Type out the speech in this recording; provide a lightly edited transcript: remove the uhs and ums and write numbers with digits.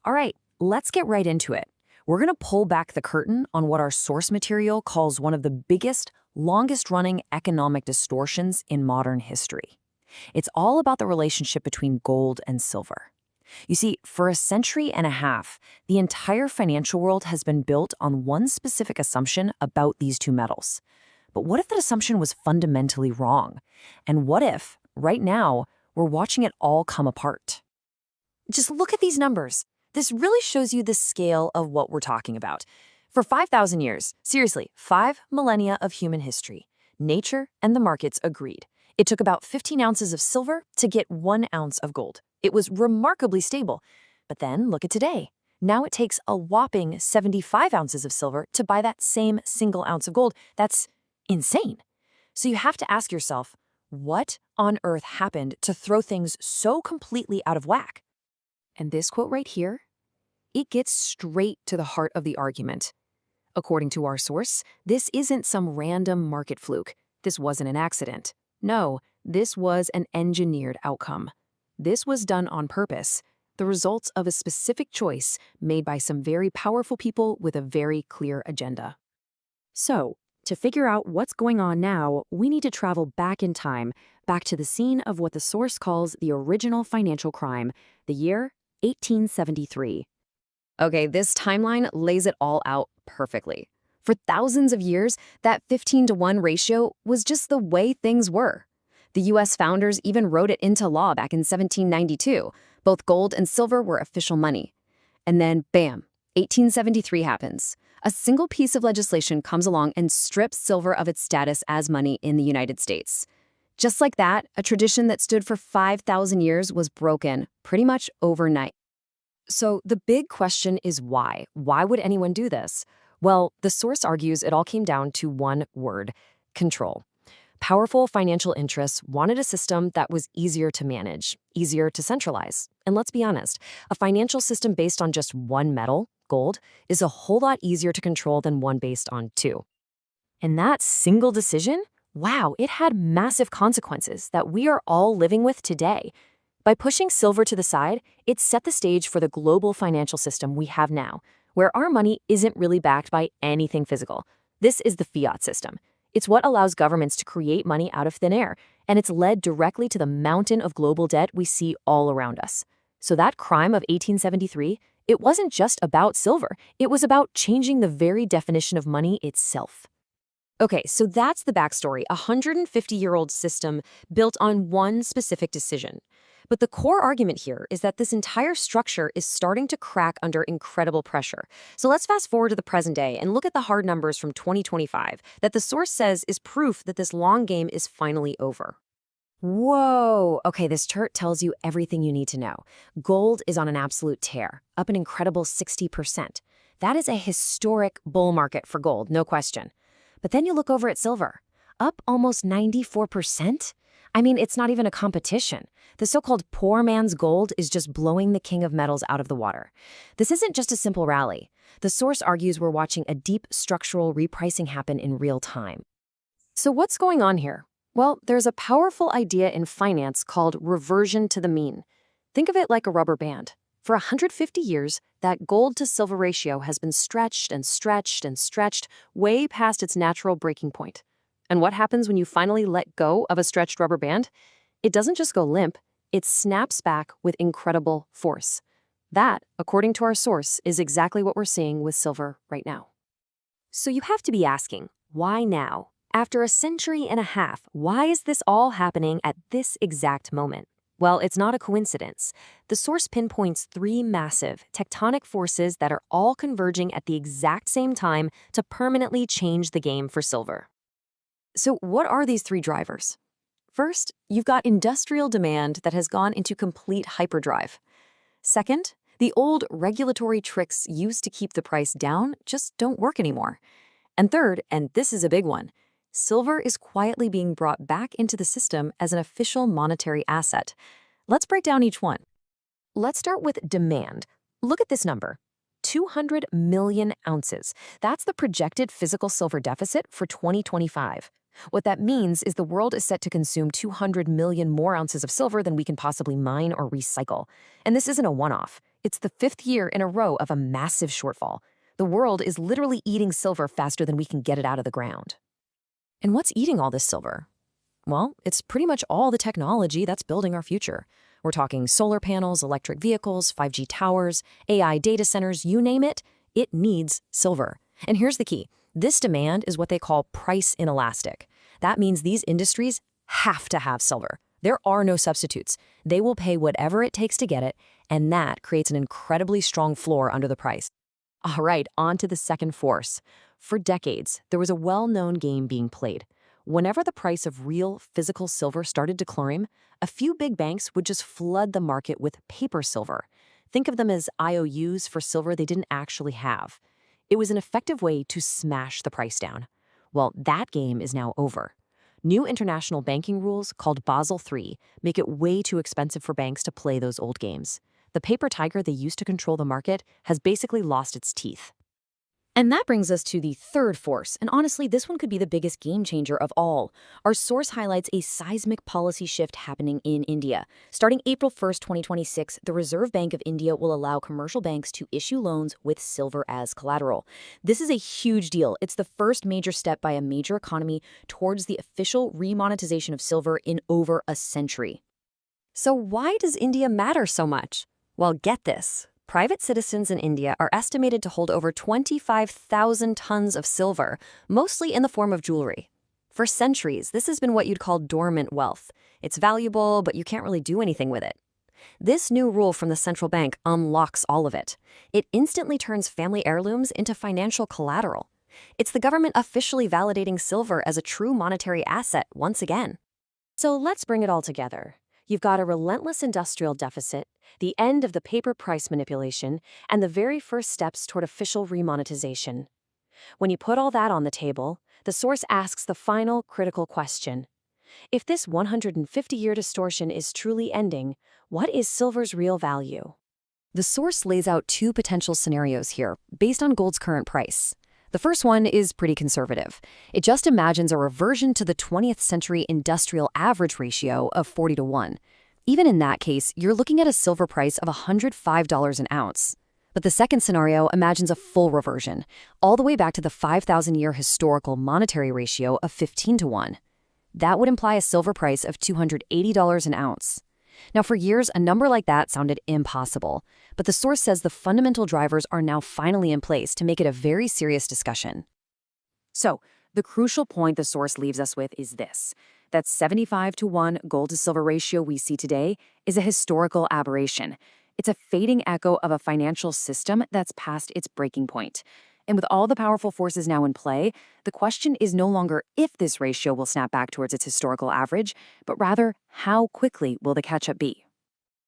All right, let's get right into it. We're going to pull back the curtain on what our source material calls one of the biggest, longest-running economic distortions in modern history. It's all about the relationship between gold and silver. You see, for a century and a half, the entire financial world has been built on one specific assumption about these two metals. But what if that assumption was fundamentally wrong? And what if, right now, we're watching it all come apart? Just look at these numbers. This really shows you the scale of what we're talking about. For 5,000 years, seriously, 5 millennia of human history, nature and the markets agreed. It took about 15 ounces of silver to get 1 ounce of gold. It was remarkably stable. But then look at today. Now it takes a whopping 75 ounces of silver to buy that same single ounce of gold. That's insane. So you have to ask yourself, what on earth happened to throw things so completely out of whack? And this quote right here, it gets straight to the heart of the argument. According to our source, this isn't some random market fluke. This wasn't an accident. No, this was an engineered outcome. This was done on purpose, the results of a specific choice made by some very powerful people with a very clear agenda. So, to figure out what's going on now, we need to travel back in time, back to the scene of what the source calls the original financial crime, the year 1873. Okay, this timeline lays it all out perfectly. For thousands of years, that 15-to-1 ratio was just the way things were. The U.S. founders even wrote it into law back in 1792. Both gold and silver were official money. And then, bam, 1873 happens. A single piece of legislation comes along and strips silver of its status as money in the United States. Just like that, a tradition that stood for 5,000 years was broken pretty much overnight. So the big question is why? Why would anyone do this? Well, the source argues it all came down to one word: control. Powerful financial interests wanted a system that was easier to manage, easier to centralize. And let's be honest, a financial system based on just one metal, gold, is a whole lot easier to control than one based on two. And that single decision, wow, it had massive consequences that we are all living with today. By pushing silver to the side, it set the stage for the global financial system we have now, where our money isn't really backed by anything physical. This is the fiat system. It's what allows governments to create money out of thin air, and it's led directly to the mountain of global debt we see all around us. So that crime of 1873, it wasn't just about silver. It was about changing the very definition of money itself. Okay, so that's the backstory, a 150-year-old system built on one specific decision. But the core argument here is that this entire structure is starting to crack under incredible pressure. So let's fast forward to the present day and look at the hard numbers from 2025 that the source says is proof that this long game is finally over. Whoa! Okay, this chart tells you everything you need to know. Gold is on an absolute tear, up an incredible 60%. That is a historic bull market for gold, no question. But then you look over at silver, up almost 94%? I mean, it's not even a competition. The so-called poor man's gold is just blowing the king of metals out of the water. This isn't just a simple rally. The source argues we're watching a deep structural repricing happen in real time. So what's going on here? Well, there's a powerful idea in finance called reversion to the mean. Think of it like a rubber band. For 150 years, that gold-to-silver ratio has been stretched and stretched and stretched way past its natural breaking point. And what happens when you finally let go of a stretched rubber band? It doesn't just go limp, it snaps back with incredible force. That, according to our source, is exactly what we're seeing with silver right now. So you have to be asking, why now? After a century and a half, why is this all happening at this exact moment? Well, it's not a coincidence. The source pinpoints 3 massive tectonic forces that are all converging at the exact same time to permanently change the game for silver. So what are these 3 drivers? First, you've got industrial demand that has gone into complete hyperdrive. Second, the old regulatory tricks used to keep the price down just don't work anymore. And third, and this is a big one, silver is quietly being brought back into the system as an official monetary asset. Let's break down each one. Let's start with demand. Look at this number. 200 million ounces. That's the projected physical silver deficit for 2025. What that means is the world is set to consume 200 million more ounces of silver than we can possibly mine or recycle. And this isn't a one-off. It's the fifth year in a row of a massive shortfall. The world is literally eating silver faster than we can get it out of the ground. And what's eating all this silver? Well, it's pretty much all the technology that's building our future. We're talking solar panels, electric vehicles, 5G towers, AI data centers, you name it, it needs silver. And here's the key. This demand is what they call price inelastic. That means these industries have to have silver. There are no substitutes. They will pay whatever it takes to get it, and that creates an incredibly strong floor under the price. All right, on to the second force. For decades, there was a well-known game being played. Whenever the price of real physical silver started to climb, a few big banks would just flood the market with paper silver. Think of them as IOUs for silver they didn't actually have. It was an effective way to smash the price down. Well, that game is now over. New international banking rules called Basel III make it way too expensive for banks to play those old games. The paper tiger they used to control the market has basically lost its teeth. And that brings us to the third force, and honestly, this one could be the biggest game changer of all. Our source highlights a seismic policy shift happening in India. Starting April 1st, 2026, the Reserve Bank of India will allow commercial banks to issue loans with silver as collateral. This is a huge deal. It's the first major step by a major economy towards the official remonetization of silver in over a century. So why does India matter so much? Well, get this. Private citizens in India are estimated to hold over 25,000 tons of silver, mostly in the form of jewelry. For centuries, this has been what you'd call dormant wealth. It's valuable, but you can't really do anything with it. This new rule from the central bank unlocks all of it. It instantly turns family heirlooms into financial collateral. It's the government officially validating silver as a true monetary asset once again. So let's bring it all together. You've got a relentless industrial deficit, the end of the paper price manipulation, and the very first steps toward official remonetization. When you put all that on the table, the source asks the final critical question. If this 150-year distortion is truly ending, what is silver's real value? The source lays out two potential scenarios here, based on gold's current price. The first one is pretty conservative. It just imagines a reversion to the 20th century industrial average ratio of 40-1. Even in that case, you're looking at a silver price of $105 an ounce. But the second scenario imagines a full reversion, all the way back to the 5,000-year historical monetary ratio of 15-1. That would imply a silver price of $280 an ounce. Now, for years, a number like that sounded impossible, but the source says the fundamental drivers are now finally in place to make it a very serious discussion. So, the crucial point the source leaves us with is this: that 75-1 gold-to-silver ratio we see today is a historical aberration. It's a fading echo of a financial system that's past its breaking point. And with all the powerful forces now in play, the question is no longer if this ratio will snap back towards its historical average, but rather how quickly will the catch-up be.